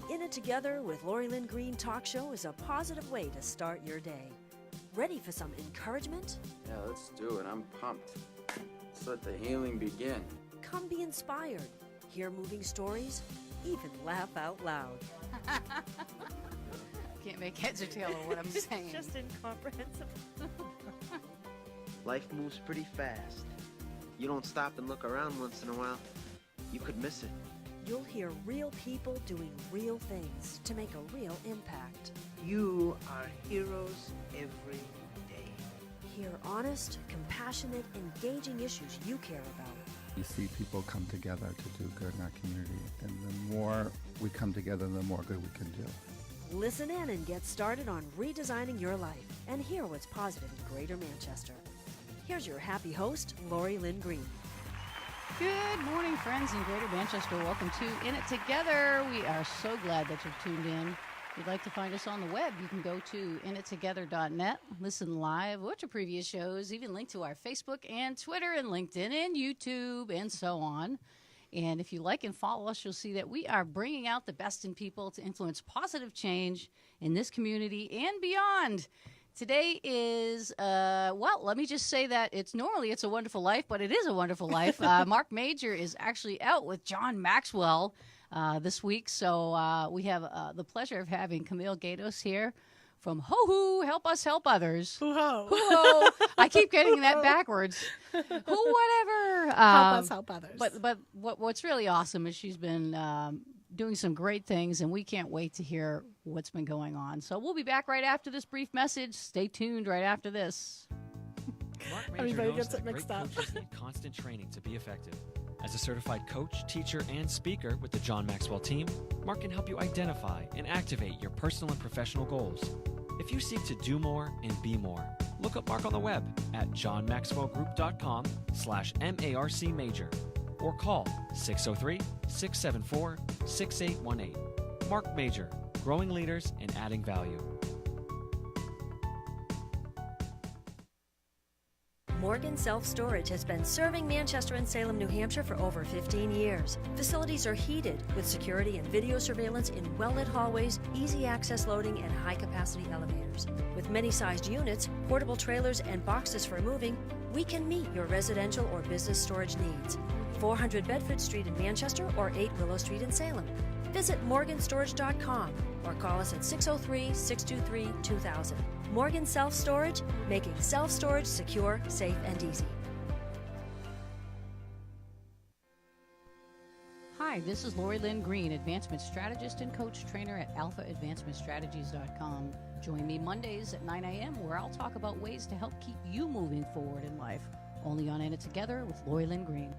In It Together with Lori Lynn Green talk show is a positive way to start your day. Ready for some encouragement? Yeah, let's do it. I'm pumped. Let's let the healing begin. Come be inspired, hear moving stories, even laugh out loud. Can't make heads or tail of what I'm saying. Just incomprehensible. Life moves pretty fast. You don't stop and look around once in a while, you could miss it. You'll hear real people doing real things to make a real impact. You are heroes every day. Hear honest, compassionate, engaging issues you care about. You see people come together to do good in our community, and the more we come together, the more good we can do. Listen in and get started on redesigning your life and hear what's positive in Greater Manchester. Here's your happy host, Lori Lynn Green. Good morning, friends in Greater Manchester. Welcome to In It Together. We are so glad that you've tuned in. If you'd like to find us on the web, you can go to inittogether.net, listen live, watch our previous shows, even link to our Facebook and Twitter and LinkedIn and YouTube and so on. And if you like and follow us, you'll see that we are bringing out the best in people to influence positive change in this community and beyond. Today is, let me just say that it's a wonderful life, but it is a wonderful life. Mark Major is actually out with John Maxwell this week. So we have the pleasure of having Camille Gaydos here from HUHO, Help Us Help Others. HUHO. HUHO. I keep getting that backwards. Whatever. Help Us Help Others. But what's really awesome is she's been doing some great things, and we can't wait to hear what's been going on. So we'll be back right after this brief message. Stay tuned right after this. Mark Major Everybody knows gets that it mixed great up. coaches need constant training to be effective. As a certified coach, teacher, and speaker with the John Maxwell team, Mark can help you identify and activate your personal and professional goals. If you seek to do more and be more, look up Mark on the web at johnmaxwellgroup.com/MARC Major or call 603-674-6818. Mark Major, growing leaders and adding value. Morgan Self-Storage has been serving Manchester and Salem, New Hampshire for over 15 years. Facilities are heated with security and video surveillance in well-lit hallways, easy access loading, and high-capacity elevators. With many-sized units, portable trailers, and boxes for moving, we can meet your residential or business storage needs. 400 Bedford Street in Manchester or 8 Willow Street in Salem. Visit morganstorage.com or call us at 603-623-2000. Morgan Self-Storage, making self-storage secure, safe, and easy. Hi, this is Lori Lynn Green, Advancement Strategist and Coach Trainer at alphaadvancementstrategies.com. Join me Mondays at 9 a.m. where I'll talk about ways to help keep you moving forward in life. Only on In It Together with Lori Lynn Green.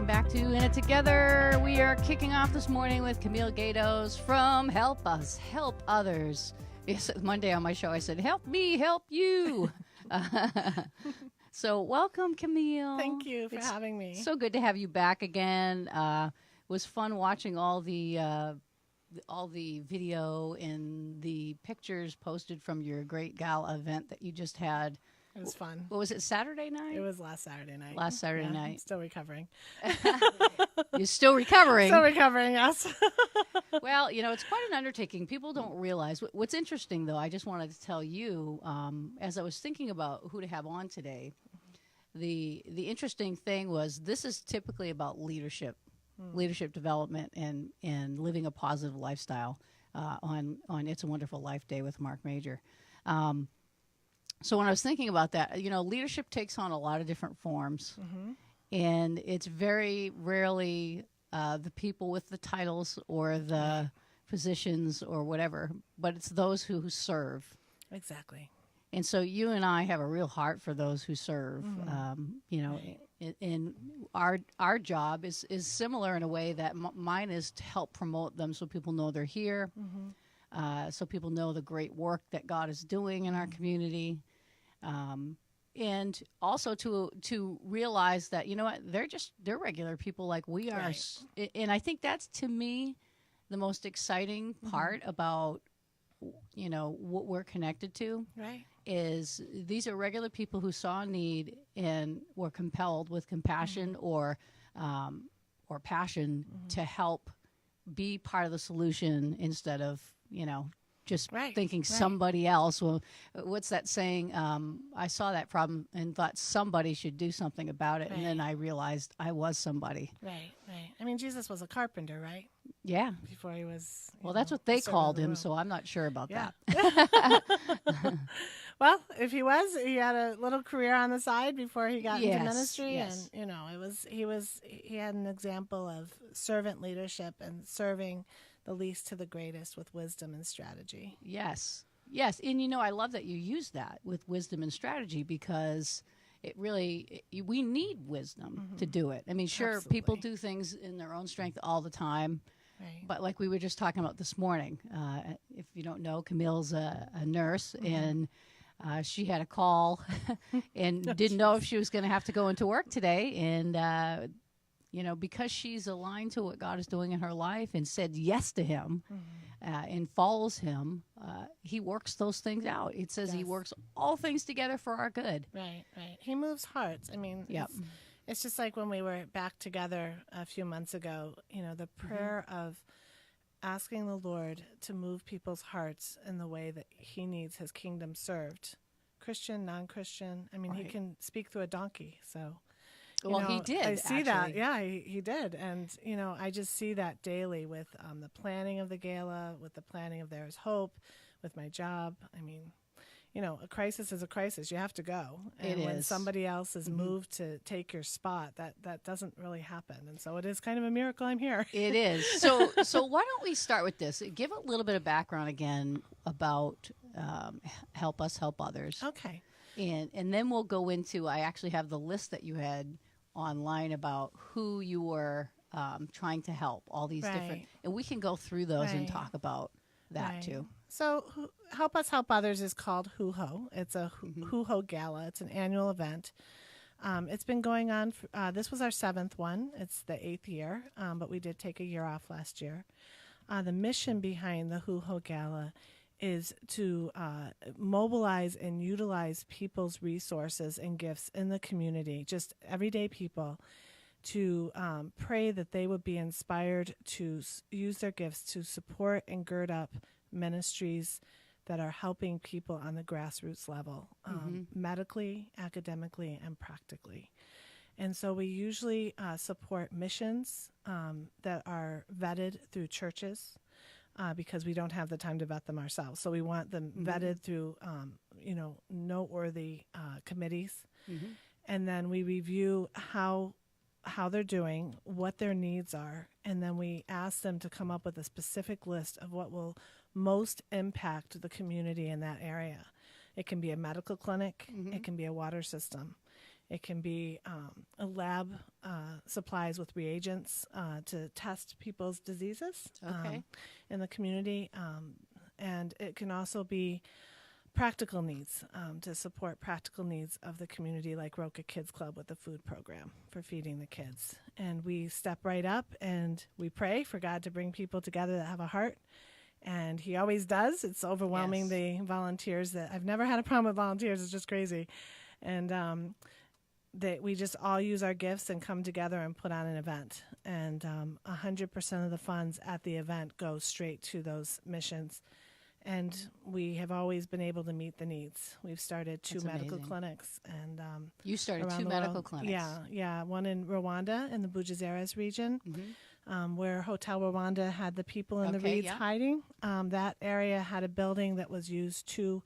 Back to In It Together. We are kicking off this morning with Camille Gaydos from Help Us Help Others. Yes, Monday on my show I said, help me help you. So welcome, Camille. Thank you for having me. So good to have you back again. It was fun watching all the video and the pictures posted from your great gala event that you just had. It was fun. What was it, Saturday night? It was last Saturday night. Last Saturday night. I'm still recovering. You're still recovering. Still recovering, yes. Well, it's quite an undertaking. People don't realize. What's interesting, though, I just wanted to tell you, as I was thinking about who to have on today, the interesting thing was this is typically about leadership, leadership development, and living a positive lifestyle on It's a Wonderful Life Day with Mark Major. So when I was thinking about that, leadership takes on a lot of different forms, and it's very rarely the people with the titles or the positions or whatever, but it's those who serve. Exactly. And so you and I have a real heart for those who serve. And our job is similar in a way that mine is to help promote them so people know they're here. So people know the great work that God is doing in our community. and also to realize that, you know what, they're regular people like we are. Right. And I think that's, to me, the most exciting part about, you know, what we're connected to. Right. Is these are regular people who saw a need and were compelled with compassion or passion to help be part of the solution instead of, you know, just thinking somebody else. Well, what's that saying? I saw that problem and thought somebody should do something about it, and then I realized I was somebody. Right. I mean, Jesus was a carpenter, right? Yeah. Before he was. Well, that's what they called him, so I'm not sure about that. Well, if he had a little career on the side before he got into ministry, and you know, he had an example of servant leadership and serving the least to the greatest with wisdom and strategy. Yes, and you know, I love that you use that with wisdom and strategy, because we need wisdom to do it. I mean, sure, people do things in their own strength all the time. Right. But like we were just talking about this morning, if you don't know, Camille's a nurse, and she had a call and didn't know if she was going to have to go into work today. And, you know, because she's aligned to what God is doing in her life and said yes to him and follows him, he works those things out. It says he works all things together for our good. Right. He moves hearts. I mean, it's just like when we were back together a few months ago, you know, the prayer of asking the Lord to move people's hearts in the way that he needs his kingdom served. Christian, non-Christian. I mean, he can speak through a donkey. So, well, he did. I see actually. that. Yeah, he did. And, you know, I just see that daily with the planning of the gala, with the planning of There Is Hope, with my job. I mean, you know, a crisis is a crisis. You have to go. And when somebody else is moved to take your spot, that doesn't really happen. And so it is kind of a miracle I'm here. It is. So why don't we start with this? Give a little bit of background again about Help Us, Help Others. Okay. And then we'll go into, I actually have the list that you had online about who you were trying to help, all these different, and we can go through those and talk about that too. So Help Us, Help Others is called HUHO. It's a HUHO Gala. It's an annual event. It's been going on. This was our 7th one. It's the 8th year, but we did take a year off last year. The mission behind the HUHO Gala is to mobilize and utilize people's resources and gifts in the community, just everyday people, to pray that they would be inspired to use their gifts to support and gird up ministries that are helping people on the grassroots level, medically, academically, and practically. And so we usually support missions that are vetted through churches because we don't have the time to vet them ourselves. So we want them vetted through, noteworthy committees. And then we review how they're doing, what their needs are, and then we ask them to come up with a specific list of what will most impact the community in that area. It can be a medical clinic, it can be a water system, it can be a lab supplies with reagents to test people's diseases in the community, and it can also be practical needs to support practical needs of the community, like Roca Kids Club with the food program for feeding the kids. And we step right up and we pray for God to bring people together that have a heart. And he always does. It's overwhelming, the volunteers. That I've never had a problem with volunteers. It's just crazy. And that we just all use our gifts and come together and put on an event. And 100% of the funds at the event go straight to those missions. And we have always been able to meet the needs. We've started 2 medical clinics. And you started 2 medical clinics. Yeah. One in Rwanda in the Bujazeres region, where Hotel Rwanda had the people in the reeds hiding. That area had a building that was used to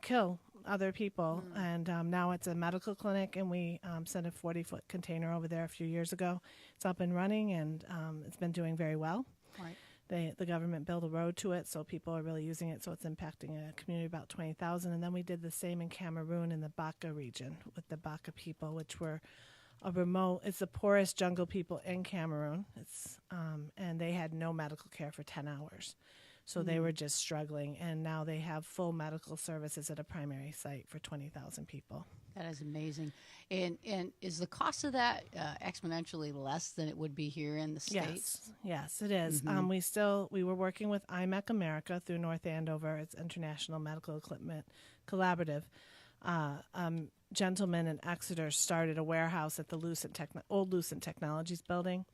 kill other people. And now it's a medical clinic, and we sent a 40-foot container over there a few years ago. It's up and running, and it's been doing very well. Right. The government built a road to it, so people are really using it, so it's impacting a community of about 20,000. And then we did the same in Cameroon in the Baka region with the Baka people, which were it's the poorest jungle people in Cameroon. And they had no medical care for 10 hours. So they were just struggling, and now they have full medical services at a primary site for 20,000 people. That is amazing. And is the cost of that exponentially less than it would be here in the States? Yes, it is. We were working with IMEC America through North Andover. It's International Medical Equipment Collaborative. Gentleman in Exeter started a warehouse at the old Lucent Technologies building,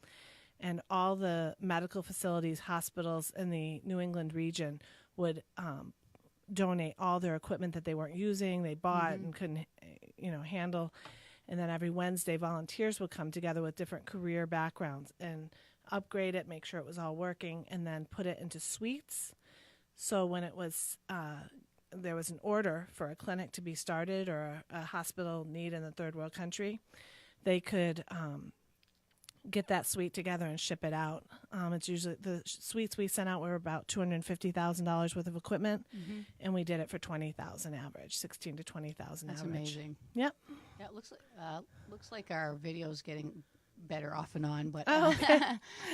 and all the medical facilities, hospitals in the New England region would donate all their equipment that they weren't using, they bought and couldn't, handle. And then every Wednesday, volunteers would come together with different career backgrounds and upgrade it, make sure it was all working, and then put it into suites. So when it was there was an order for a clinic to be started or a hospital need in a third world country, they could get that suite together and ship it out. It's usually the suites we sent out were about $250,000 worth of equipment, and we did it for $20,000 average, $16,000 to $20,000 average. That's amazing. Yep. Yeah, it looks like our video's getting better off and on, but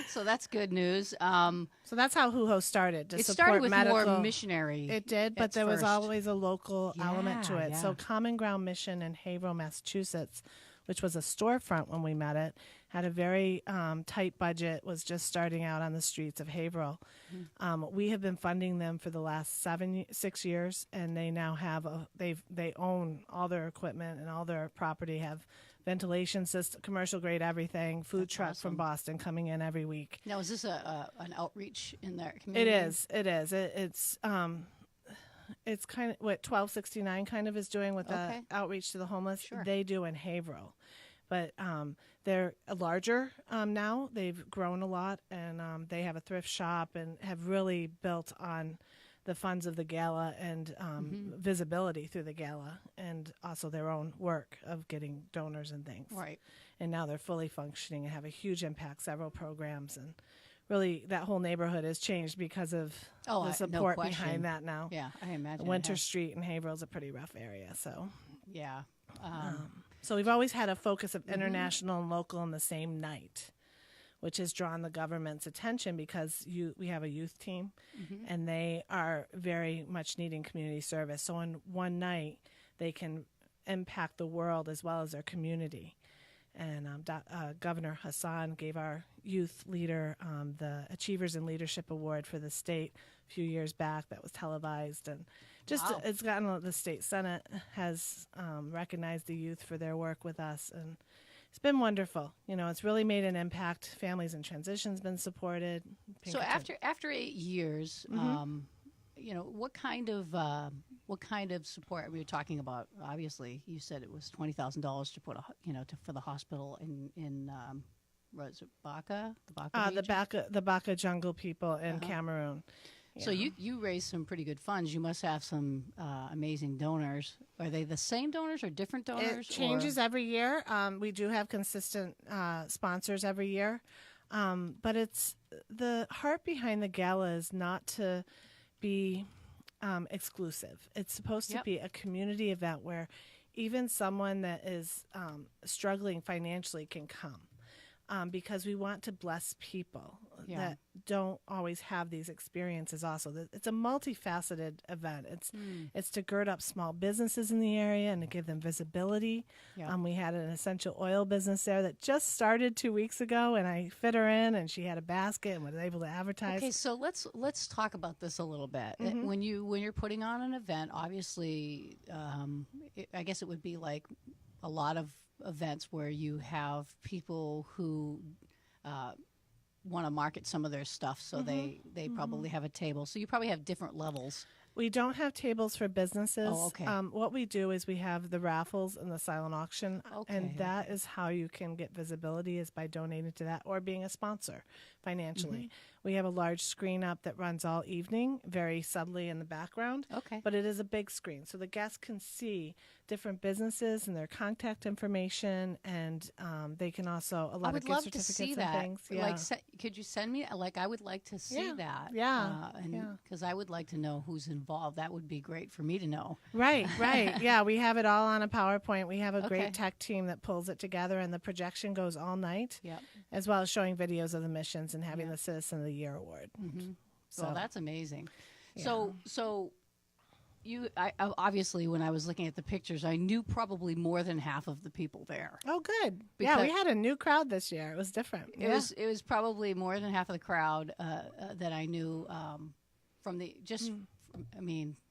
so that's good news. So that's how HUHO started. It support started with medical. more missionary. It did, but there was always a local element to it. Yeah. So Common Ground Mission in Haverhill, Massachusetts, which was a storefront when we met it, had a very tight budget, was just starting out on the streets of Haverhill. We have been funding them for the last 6 years, and they now have they own all their equipment and all their property, have ventilation system, commercial grade everything, food truck from Boston coming in every week. Now, is this an outreach in their community? It is. It's kind of what 1269 kind of is doing with the outreach to the homeless. Sure. They do in Haverhill. But they're larger now. They've grown a lot, and they have a thrift shop and have really built on the funds of the gala and visibility through the gala, and also their own work of getting donors and things. Right. And now they're fully functioning and have a huge impact, several programs, and really that whole neighborhood has changed because of the support no behind that now. Yeah, I imagine. Winter Street in Haverhill is a pretty rough area, so. Yeah. So we've always had a focus of international and local in the same night, which has drawn the government's attention because we have a youth team, and they are very much needing community service. So in one night, they can impact the world as well as their community. And Governor Hassan gave our youth leader the Achievers in Leadership Award for the state a few years back. That was televised, and it's gotten, the state senate has recognized the youth for their work with us, and it's been wonderful. It's really made an impact. Families in transition's been supported. So after 8 years, what kind of support are we talking about? Obviously, you said it was $20,000 to put for the hospital in what is it, Baka? The Baka jungle people in Cameroon. So you raised some pretty good funds. You must have some amazing donors. Are they the same donors or different donors? It changes every year. We do have consistent sponsors every year. But it's the heart behind the gala is not to be exclusive. It's supposed to be a community event where even someone that is struggling financially can come. Because we want to bless people that don't always have these experiences also. It's a multifaceted event. It's to gird up small businesses in the area and to give them visibility. We had an essential oil business there that just started 2 weeks ago, and I fit her in, and she had a basket and was able to advertise. Okay, so let's talk about this a little bit. When you're putting on an event, obviously, I guess it would be like a lot of events where you have people who want to market some of their stuff, so they probably have a table. So you probably have different levels. We don't have tables for businesses. Oh, okay. What we do is we have the raffles and the silent auction, and that is how you can get visibility, is by donating to that or being a sponsor financially. We have a large screen up that runs all evening, very subtly in the background. Okay. But it is a big screen, so the guests can see different businesses and their contact information, and they can also, a lot of gift certificates and things. Yeah. Could you send me, I would like to see that. Yeah. Because I would like to know who's involved. That would be great for me to know. Right. Yeah, we have it all on a PowerPoint. We have a great tech team that pulls it together, and the projection goes all night, as well as showing videos of the missions and having the Citizen of the Year award. So Well, that's amazing. Yeah. So I obviously, when I was looking at the pictures, I knew probably more than half of the people there. Oh, good. Because Yeah, we had a new crowd this year. It was different. It was probably more than half of the crowd that I knew from the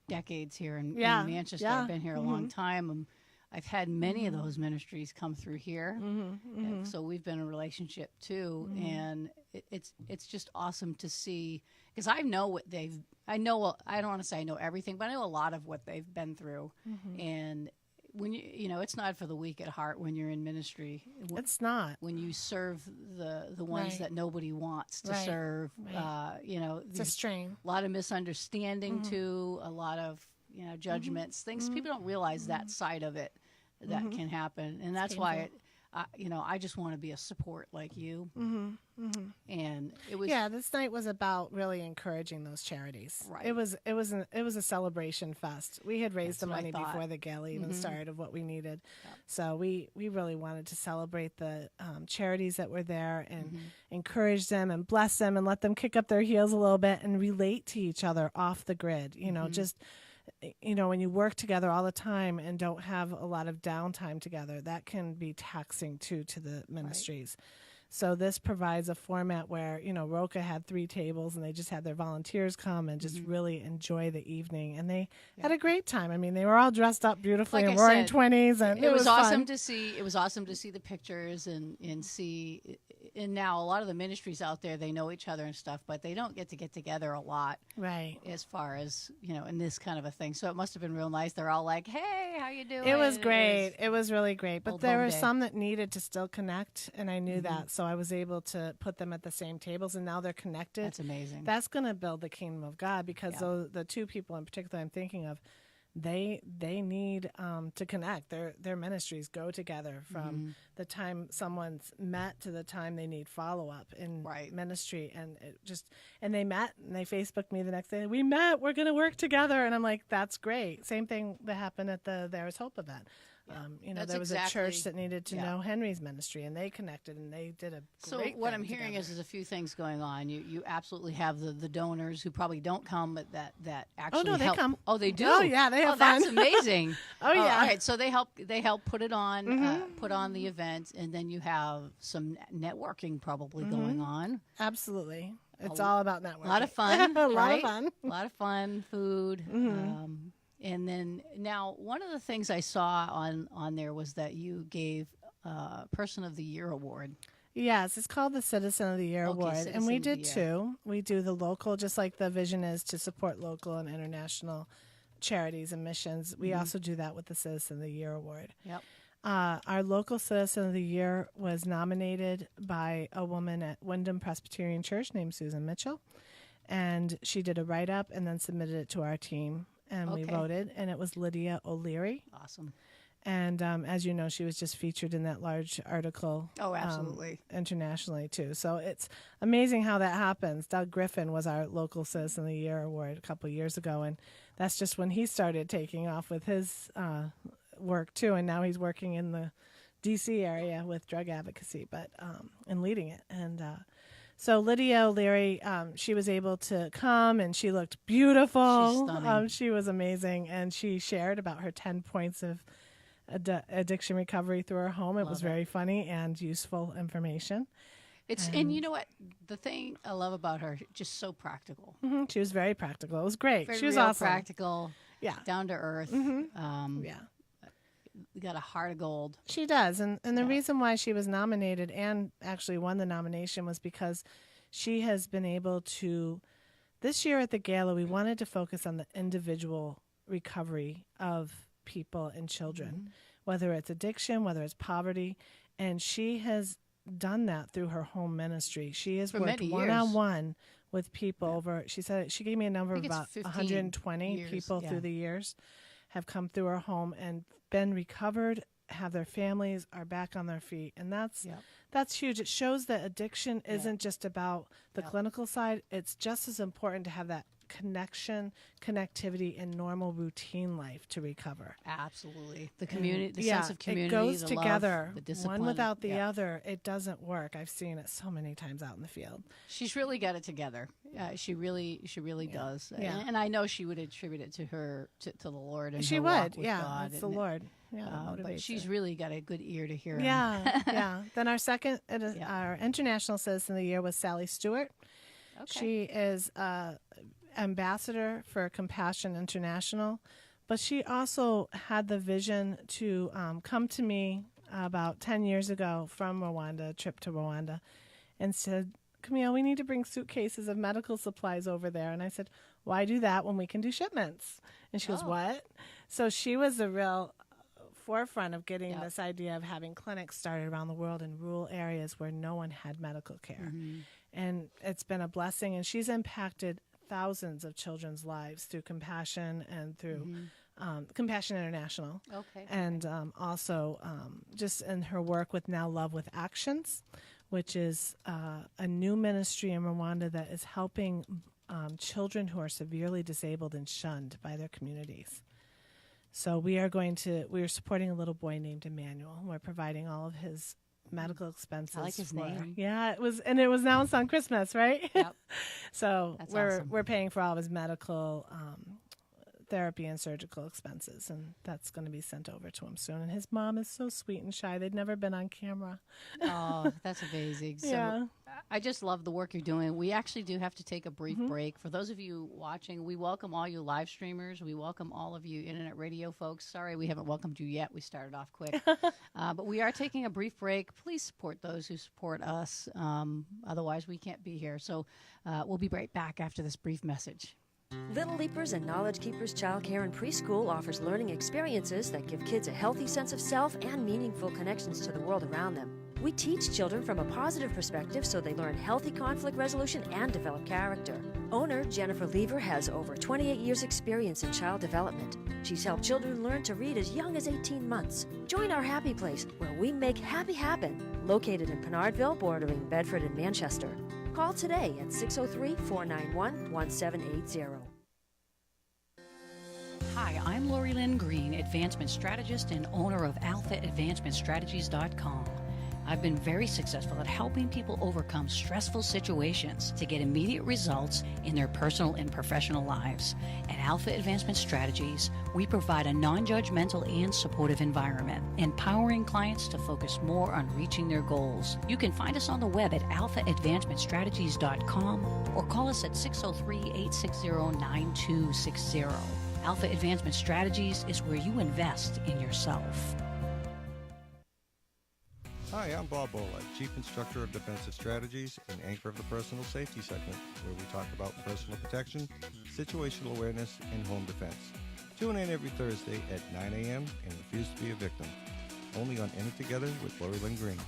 decades here in Manchester. Yeah. I've been here a long time. I've had many of those ministries come through here, so we've been in a relationship too, and it's just awesome to see, because I know what I don't want to say I know everything, but I know a lot of what they've been through, and when it's not for the weak at heart when you're in ministry. It's not. When you serve the ones Right. that nobody wants to Right. serve, Right. It's a strain. a lot of misunderstanding too, a lot of judgments, things people don't realize that side of it that can happen, and that's why I just want to be a support like you. And it was this night was about really encouraging those charities. Right. It was a celebration fest. We had raised That's the what I money thought. before the gala even started of what we needed. So we really wanted to celebrate the charities that were there and encourage them and bless them and let them kick up their heels a little bit and relate to each other off the grid. Just when you work together all the time and don't have a lot of downtime together, that can be taxing too to the ministries. So this provides a format where, Roca had 3 tables and they just had their volunteers come and just really enjoy the evening. And they had a great time. I mean, they were all dressed up beautifully Like and I wearing said, 20s. And it was awesome fun. to see. It was awesome to see the pictures and see. And now a lot of the ministries out there, they know each other and stuff, but they don't get together a lot. Right. As far as, in this kind of a thing. So it must have been real nice. They're all like, hey, how you doing? It was great. It was really great. But Old there home were day. some that needed to still connect, and I knew that. So I was able to put them at the same tables, and now they're connected. That's amazing. That's going to build the kingdom of God, because the 2 people in particular I'm thinking of, they need to connect. Their ministries go together from the time someone's met to the time they need follow-up in ministry. And they met, and they Facebooked me the next day. We met. We're going to work together. And I'm like, that's great. Same thing that happened at the There Is Hope event. That's there was a exactly- church that needed to know Henry's ministry, and they connected, and they did a So great what thing I'm hearing together. is there's a few things going on. You absolutely have the donors who probably don't come, but that actually no, they help. come. Oh, they do. Oh, yeah, they have that's fun. amazing. Oh, yeah. All right, so they help put it on, put on the event, and then you have some networking probably going on. Absolutely. It's all about networking. A lot of fun. A lot right? of fun. A lot of fun, food. And then now one of the things I saw on there was that you gave Person of the Year award. Yes, it's called the Citizen of the Year Award. Citizen And we of the did Year. 2. We do the local, just like the vision is to support local and international charities and missions. We also do that with the Citizen of the Year Award. Yep. Our local Citizen of the Year was nominated by a woman at Wyndham Presbyterian Church named Susan Mitchell. And she did a write-up and then submitted it to our team. And we Okay. voted. And it was Lydia O'Leary. Awesome. And as you know, she was just featured in that large article. Oh, absolutely. Internationally, too. So it's amazing how that happens. Doug Griffin was our local Citizen of the Year award a couple of years ago. And that's just when he started taking off with his work, too. And now he's working in the D.C. area with drug advocacy, and leading it. And so Lydia O'Leary, she was able to come, and she looked beautiful. She's stunning. She was amazing. And she shared about her 10 points of addiction recovery through her home. It was very funny and useful information. And you know what? The thing I love about her, just so practical. She was very practical. It was great. Very She was real, awesome. practical. Yeah. Down to earth. Yeah. Got a heart of gold. She does. And the reason why she was nominated and actually won the nomination was because she has been able to, this year at the gala, we wanted to focus on the individual recovery of people and children, whether it's addiction, whether it's poverty. And she has done that through her home ministry. She has For worked many years. one-on-one with people over, she said, she gave me a number I of think it's about 15 120 years, people yeah. through the years have come through her home and been recovered, have their families, are back on their feet. And that's huge. It shows that addiction isn't just about the clinical side. It's just as important to have that connectivity, and normal routine life to recover. Absolutely. The community, the sense of community, it goes the together. love, the discipline. One without the other, it doesn't work. I've seen it so many times out in the field. She's really got it together. She really does. Yeah. And I know she would attribute it to her, to the Lord and She her would, walk with yeah. God. It's the Lord. Yeah, But she's really got a good ear to hear him. Yeah, yeah. Then our international citizen of the year was Sally Stewart. Okay. She is ambassador for Compassion International, but she also had the vision to come to me about 10 years ago from Rwanda, a trip to Rwanda, and said, Camille, we need to bring suitcases of medical supplies over there. And I said, why do that when we can do shipments? And she goes, what? So she was the real forefront of getting this idea of having clinics started around the world in rural areas where no one had medical care. And it's been a blessing, and she's impacted thousands of children's lives through Compassion and through Compassion International. Okay. And also just in her work with Now Love with Actions, which is a new ministry in Rwanda that is helping children who are severely disabled and shunned by their communities. So we are supporting a little boy named Emmanuel. We're providing all of his medical expenses. I like his name. Yeah, it was announced on Christmas, right? Yep. So That's we're awesome. we're paying for all of his medical therapy and surgical expenses, and that's going to be sent over to him soon. And his mom is so sweet and shy. They'd never been on camera. Oh, that's amazing. So Yeah. I just love the work you're doing. We actually do have to take a brief break. For those of you watching, we welcome all you live streamers. We welcome all of you internet radio folks. Sorry we haven't welcomed you yet. We started off quick. But we are taking a brief break. Please support those who support us. Otherwise, we can't be here. So we'll be right back after this brief message. Little Leapers and Knowledge Keepers Childcare and Preschool offers learning experiences that give kids a healthy sense of self and meaningful connections to the world around them. We teach children from a positive perspective so they learn healthy conflict resolution and develop character. Owner Jennifer Lever has over 28 years' experience in child development. She's helped children learn to read as young as 18 months. Join our happy place where we make happy happen, located in Pinardville, bordering Bedford and Manchester. Call today at 603-491-1780. Hi, I'm Lori Lynn Green, Advancement Strategist and owner of AlphaAdvancementStrategies.com. I've been very successful at helping people overcome stressful situations to get immediate results in their personal and professional lives. At Alpha Advancement Strategies, we provide a non-judgmental and supportive environment, empowering clients to focus more on reaching their goals. You can find us on the web at alphaadvancementstrategies.com or call us at 603-860-9260. Alpha Advancement Strategies is where you invest in yourself. Hi, I'm Bob Bola, Chief Instructor of Defensive Strategies and anchor of the Personal Safety segment, where we talk about personal protection, situational awareness, and home defense. Tune in every Thursday at 9 a.m. and refuse to be a victim. Only on In It Together with Lori Lynn Green.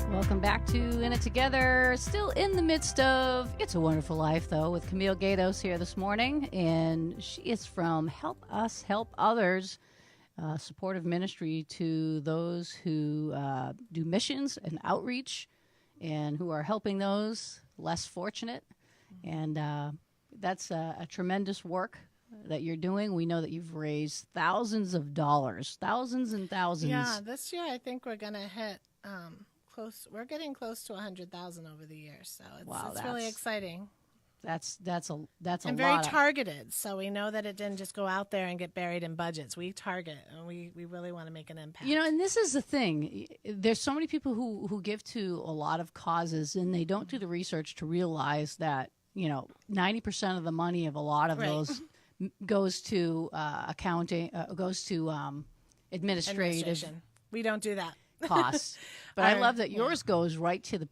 Welcome back to In It Together. Still in the midst of It's a Wonderful Life, though, with Camille Gaydos here this morning. And she is from Help Us, Help Others, supportive ministry to those who do missions and outreach and who are helping those less fortunate. And that's a tremendous work that you're doing. We know that you've raised thousands of dollars, thousands and thousands. Yeah, this year I think we're going to hit close. We're getting close to 100,000 over the years, so it's really exciting. That's a and lot. Very targeted, so we know that it didn't just go out there and get buried in budgets. We target, and we really want to make an impact. You know, and this is the thing. There's so many people who give to a lot of causes, and they don't do the research to realize that 90% of the money of a lot of those goes to accounting, goes to administrative. We don't do that. Costs. But I love that yours goes right to the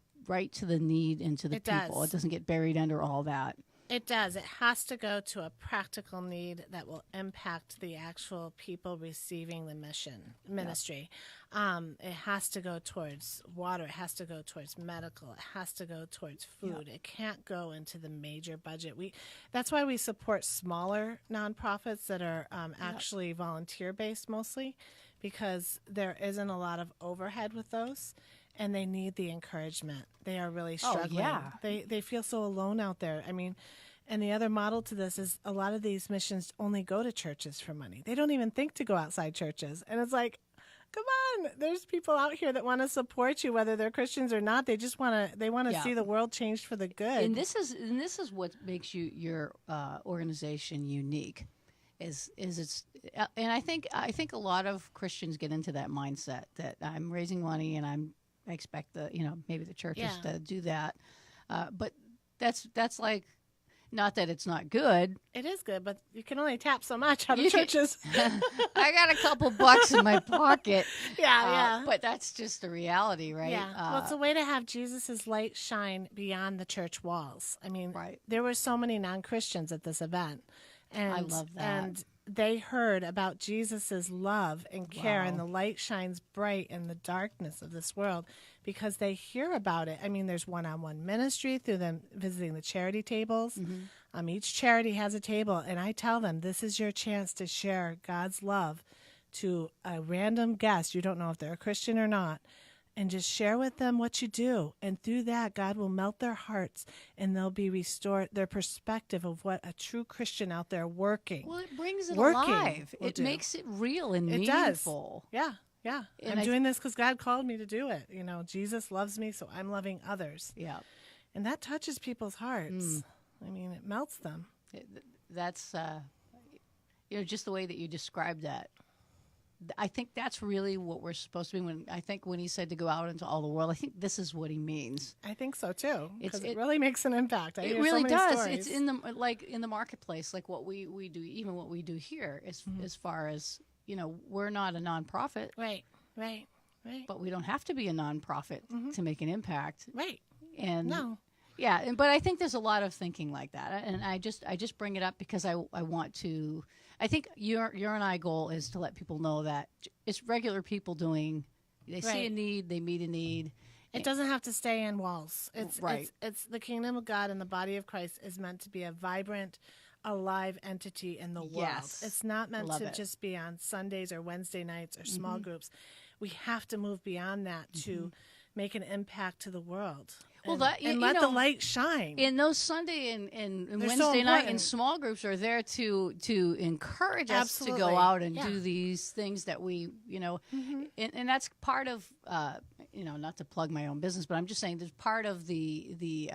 need and to the people. Does. It doesn't get buried under all that. It does. It has to go to a practical need that will impact the actual people receiving the ministry. It has to go towards water. It has to go towards medical. It has to go towards food. It can't go into the major budget. That's why we support smaller nonprofits that are actually volunteer-based mostly, because there isn't a lot of overhead with those. And they need the encouragement. They are really struggling. Oh, yeah. They feel so alone out there. I mean, and the other model to this is a lot of these missions only go to churches for money. They don't even think to go outside churches. And it's like, come on, there's people out here that want to support you, whether they're Christians or not. They just want to see the world changed for the good. And this is what makes your organization unique. Is it's, and I think a lot of Christians get into that mindset that I'm raising money and I expect maybe the churches to do that, but that's like, not that it's not good. It is good, but you can only tap so much out of churches. I got a couple bucks in my pocket. Yeah. But that's just the reality, right? Yeah. Well, it's a way to have Jesus's light shine beyond the church walls. I mean, there were so many non-Christians at this event. And I love that. And they heard about Jesus's love and care, and the light shines bright in the darkness of this world because they hear about it. I mean, there's one-on-one ministry through them visiting the charity tables. Each charity has a table, and I tell them, this is your chance to share God's love to a random guest. You don't know if they're a Christian or not. And just share with them what you do. And through that, God will melt their hearts and they'll be restored, their perspective of what a true Christian out there working. Well, it brings it alive. It makes it real and meaningful. It does. Yeah. And I'm doing this because God called me to do it. You know, Jesus loves me, so I'm loving others. Yeah. And that touches people's hearts. I mean, it melts them. That's, just the way that you described that. I think that's really what we're supposed to be. When he said to go out into all the world, I think this is what he means. I think so too, because it really makes an impact. It really does. Stories. It's in the marketplace, like what we do, even what we do here, as far as we're not a nonprofit, right. But we don't have to be a nonprofit to make an impact, right? And no. Yeah, but I think there's a lot of thinking like that, and I just bring it up because I want to. I think your and I goal is to let people know that it's regular people doing. They see a need, they meet a need. It doesn't have to stay in walls. It's the kingdom of God and the body of Christ is meant to be a vibrant, alive entity in the world. Yes. It's not meant to just be on Sundays or Wednesday nights or small groups. We have to move beyond that to make an impact to the world. Well, and let the light shine. And those Sunday and Wednesday night and small groups are there to encourage us to go out and do these things that we, and that's part of, not to plug my own business, but I'm just saying there's part of the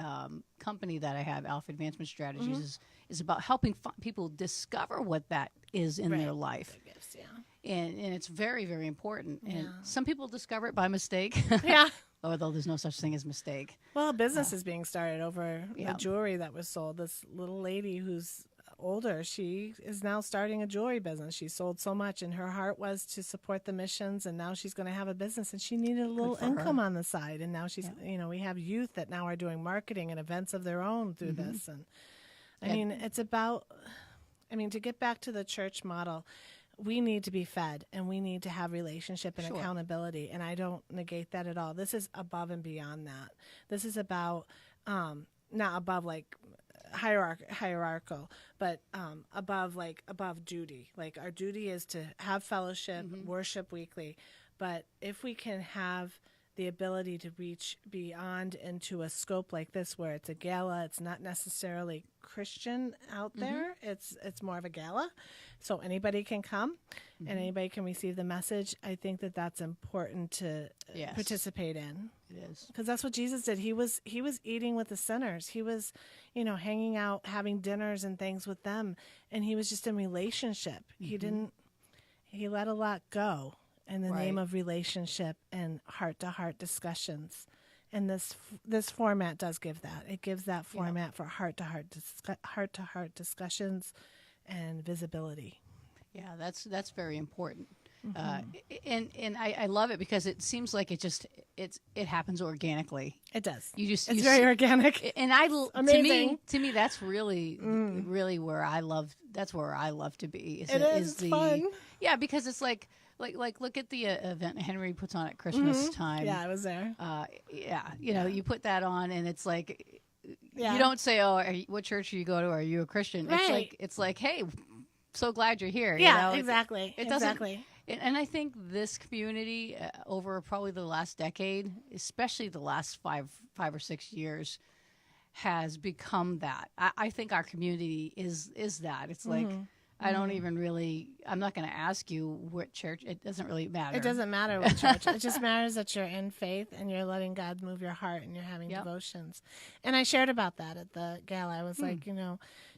company that I have, Alpha Advancement Strategies, is about helping people discover what that is in their life. Gifts, and it's very, very important. And some people discover it by mistake. Although there's no such thing as mistake. Well, a business is being started over the jewelry that was sold. This little lady who's older, she is now starting a jewelry business. She sold so much, and her heart was to support the missions, and now she's going to have a business, and she needed a little income on the side. And now she's, we have youth that now are doing marketing and events of their own through this. And I mean, it's about, to get back to the church model, we need to be fed and we need to have relationship and accountability. And I don't negate that at all. This is above and beyond that. This is about, not above like hierarchical, but above duty. Like our duty is to have fellowship, worship weekly. But if we can have the ability to reach beyond into a scope like this where it's a gala, it's not necessarily Christian out there, it's more of a gala, so anybody can come and anybody can receive the message. I think that that's important to participate in. It is, because that's what Jesus did. He was eating with the sinners. He was hanging out, having dinners and things with them, and he was just in relationship. He let a lot go in the name of relationship and heart-to-heart discussions. And this format does give that. It gives that format for heart-to-heart discussions and visibility. Yeah, that's very important. And I love it because it seems like it happens organically. It does. It's very organic. And amazing. to me, that's really where I love. That's where I love to be. It's fun. Yeah, because it's like look at the event Henry puts on at Christmas time. Yeah, I was there. You put that on, and it's like Yeah. you don't say, "Oh, what church do you go to? Are you a Christian?" Right. It's like, hey, so glad you're here. Yeah, you know? exactly. It doesn't. Exactly. And I think this community, over probably the last decade, especially the last five or 6 years, has become that. I think our community is that. It's like I don't even really. I'm not going to ask you what church. It doesn't really matter. It doesn't matter what church. It just matters that you're in faith and you're letting God move your heart and you're having devotions. And I shared about that at the gala. I was like,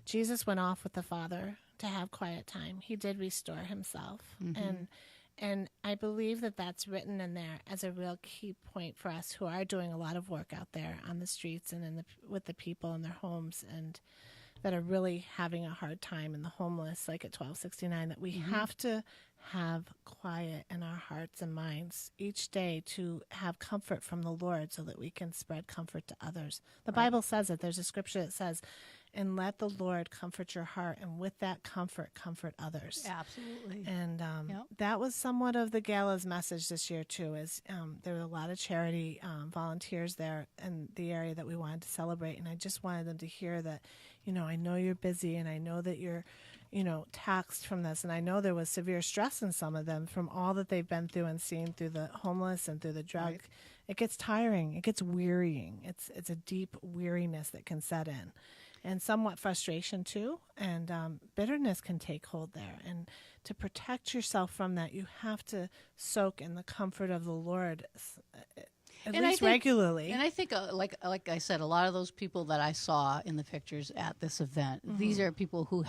Jesus went off with the Father to have quiet time. He did restore himself. And I believe that that's written in there as a real key point for us who are doing a lot of work out there on the streets and with the people in their homes and that are really having a hard time, and the homeless, like at 1269, that we have to have quiet in our hearts and minds each day to have comfort from the Lord so that we can spread comfort to others. The Bible says it. There's a scripture that says, and let the Lord comfort your heart, and with that comfort others. Absolutely. And that was somewhat of the gala's message this year, too, is there were a lot of charity volunteers there in the area that we wanted to celebrate, and I just wanted them to hear that, I know you're busy, and I know that you're, taxed from this, and I know there was severe stress in some of them from all that they've been through and seen through the homeless and through the drug. Right. It gets tiring. It gets wearying. It's a deep weariness that can set in. And somewhat frustration, too. And bitterness can take hold there. And to protect yourself from that, you have to soak in the comfort of the Lord at least regularly. And I think, like I said, a lot of those people that I saw in the pictures at this event, these are people who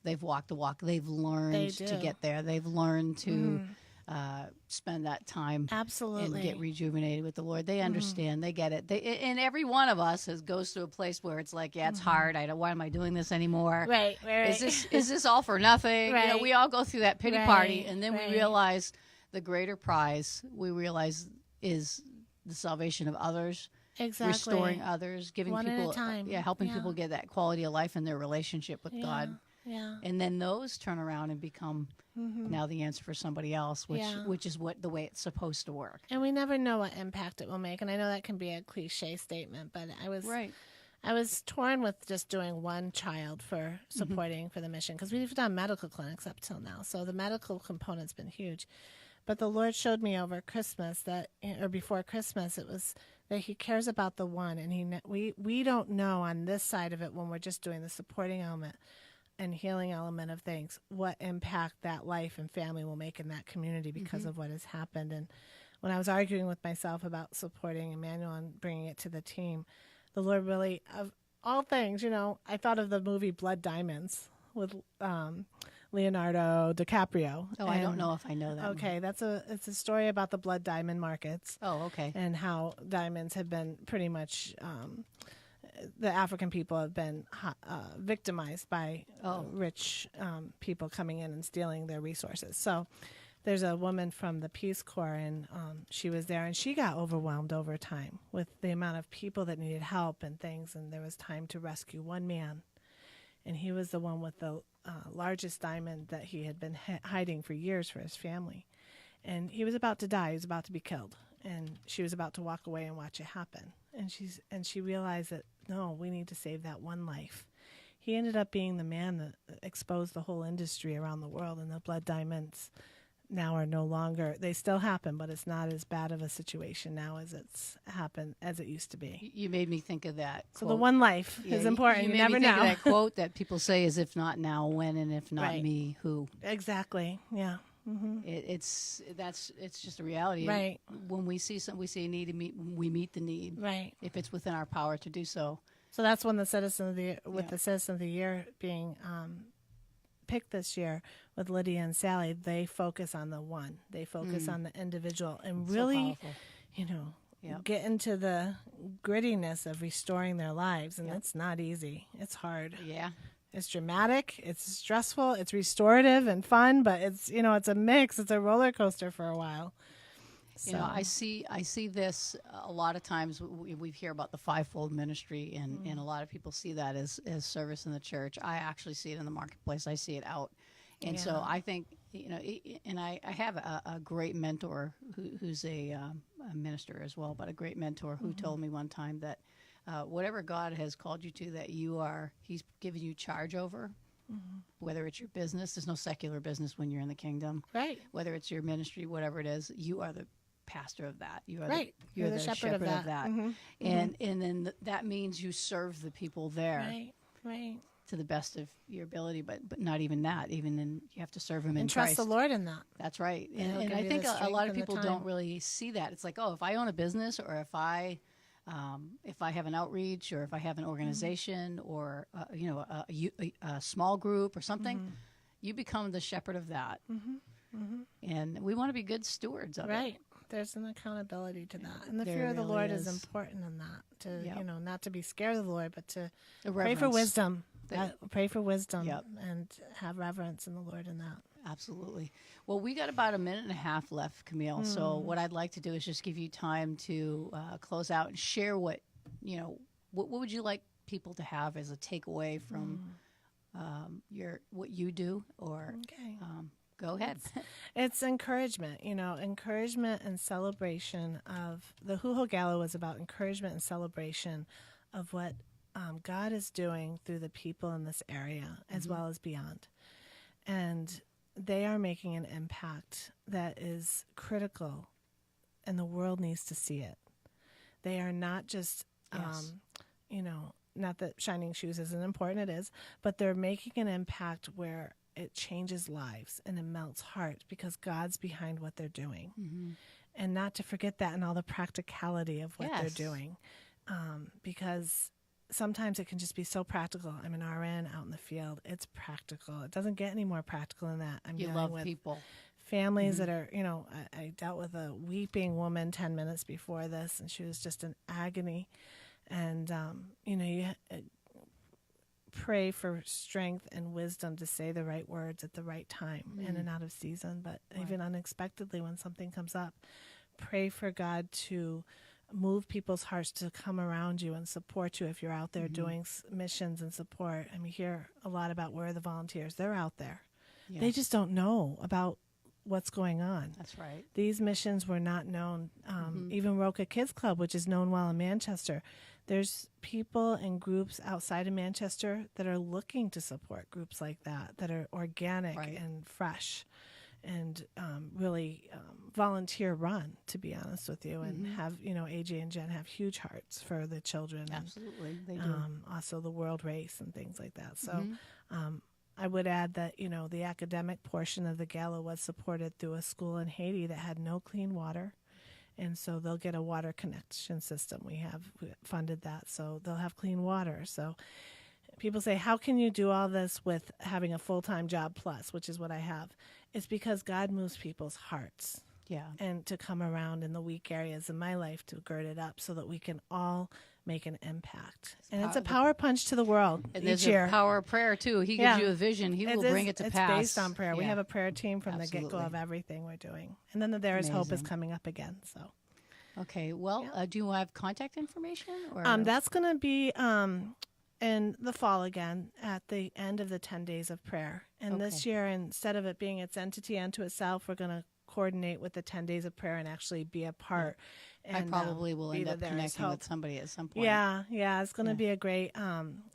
they've walked the walk. They've learned to get there. They've learned to spend that time absolutely and get rejuvenated with the Lord. They understand. They get it. And every one of us goes to a place where it's like, it's hard. Why am I doing this anymore? Right. Is this all for nothing? Right. We all go through that pity party, and then we realize the greater prize. We realize is the salvation of others. Exactly. Restoring others, giving one people, at a time. Helping people get that quality of life in their relationship with God. Yeah. And then those turn around and become now the answer for somebody else, which is the way it's supposed to work. And we never know what impact it will make. And I know that can be a cliche statement, but I was torn with just doing one child for supporting for the mission, because we've done medical clinics up till now. So the medical component's been huge. But the Lord showed me over Christmas or before Christmas, it was that he cares about the one. And we don't know on this side of it, when we're just doing the supporting element and healing element of things, what impact that life and family will make in that community because of what has happened. And when I was arguing with myself about supporting Emmanuel and bringing it to the team, the Lord really, of all things, I thought of the movie Blood Diamonds with Leonardo DiCaprio. Oh, I don't know if I know that. Okay, it's a story about the blood diamond markets. Oh, okay. And how diamonds have been pretty much the African people have been victimized by rich people coming in and stealing their resources. So there's a woman from the Peace Corps, and she was there, and she got overwhelmed over time with the amount of people that needed help and things, and there was time to rescue one man. And he was the one with the largest diamond that he had been hiding for years for his family. And he was about to die. He was about to be killed. And she was about to walk away and watch it happen. And she realized that, no, we need to save that one life. He ended up being the man that exposed the whole industry around the world, and the blood diamonds now are no longer, they still happen, but it's not as bad of a situation now as it used to be. You made me think of that quote. So the one life is important. You never know. You made me think of that quote that people say is, if not now, when, and if not me, who. Exactly. Yeah. It's just a reality. Right. When we see a need, we meet the need. Right. If it's within our power to do so. So that's when the Citizen of the Year being picked this year with Lydia and Sally, they focus on the one. They focus on the individual and really, get into the grittiness of restoring their lives. And it's not easy. It's hard. Yeah. It's dramatic, it's stressful, it's restorative and fun, but it's, it's a mix. It's a roller coaster for a while. So. I see this a lot of times. We hear about the fivefold ministry, and a lot of people see that as service in the church. I actually see it in the marketplace. I see it out. And so I think, and I have a great mentor who's a minister as well, but a great mentor who told me one time that whatever God has called you to, that he's given you charge over, whether it's your business, there's no secular business when you're in the kingdom. Right. Whether it's your ministry, whatever it is, you are the pastor of that. You are right. You're the shepherd of that. Mm-hmm. And then that means you serve the people there. Right. To the best of your ability, but not even that. Even in, you have to serve him in and Christ. trust the Lord in that. That's right. And I think a lot of people don't really see that. It's like, oh, if I own a business, or if I have an outreach, or if I have an organization, or a small group or something, you become the shepherd of that. And we want to be good stewards of it. Right. There's an accountability to that. And the fear of the Lord is important in that. To not to be scared of the Lord, but to pray for wisdom. Pray for wisdom and have reverence in the Lord in that. Absolutely. Well, we got about a minute and a half left, Camille. So what I'd like to do is just give you time to close out and share what would you like people to have as a takeaway from what you do, or go ahead. It's encouragement, encouragement and celebration of the HUHO Gala was about encouragement and celebration of what God is doing through the people in this area as well as beyond. And they are making an impact that is critical, and the world needs to see it. They are not just, not that shining shoes isn't important, it is, but they're making an impact where it changes lives and it melts heart because God's behind what they're doing. And not to forget that in all the practicality of what they're doing. Because sometimes it can just be so practical. I'm an RN out in the field. It's practical. It doesn't get any more practical than that. I'm dealing with people. Families that are, I dealt with a weeping woman 10 minutes before this, and she was just in agony. And, you pray for strength and wisdom to say the right words at the right time, in and out of season, but even unexpectedly when something comes up. Pray for God to move people's hearts to come around you and support you if you're out there doing missions and support. I mean, hear a lot about where are the volunteers. They're out there. Yes. They just don't know about what's going on. That's right. These missions were not known. Even Roca Kids Club, which is known well in Manchester, there's people and groups outside of Manchester that are looking to support groups like that are organic and fresh and really volunteer run, to be honest with you, and have, AJ and Jen have huge hearts for the children. Absolutely, and, they do. Also the world race and things like that. So I would add that, the academic portion of the gala was supported through a school in Haiti that had no clean water. And so they'll get a water connection system. We funded that, so they'll have clean water. So people say, how can you do all this with having a full-time job plus, which is what I have? It's because God moves people's hearts. Yeah. And to come around in the weak areas of my life to gird it up so that we can all make an impact. It's a power punch to the world and each year. There's a power of prayer, too. He gives you a vision. He will bring it to pass. It's based on prayer. We have a prayer team from the get-go of everything we're doing. And then the There Is Hope is coming up again. So, okay. Well, do you have contact information? Or? That's going to be in the fall again at the end of the 10 days of prayer. And this year, instead of it being its entity unto itself, we're going to coordinate with the 10 days of prayer and actually be a part. And, I probably will end up connecting with somebody at some point. Yeah. It's going to be a great,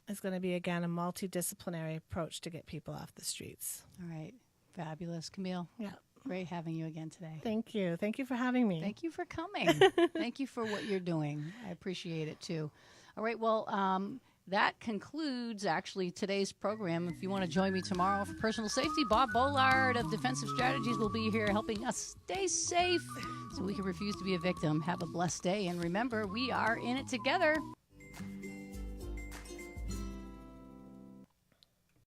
it's going to be, again, a multidisciplinary approach to get people off the streets. All right. Fabulous. Camille. Yeah. Great having you again today. Thank you. Thank you for having me. Thank you for coming. Thank you for what you're doing. I appreciate it, too. All right. Well, that concludes, actually, today's program. If you want to join me tomorrow for personal safety, Bob Bollard of Defensive Strategies will be here helping us stay safe so we can refuse to be a victim. Have a blessed day. And remember, we are in it together.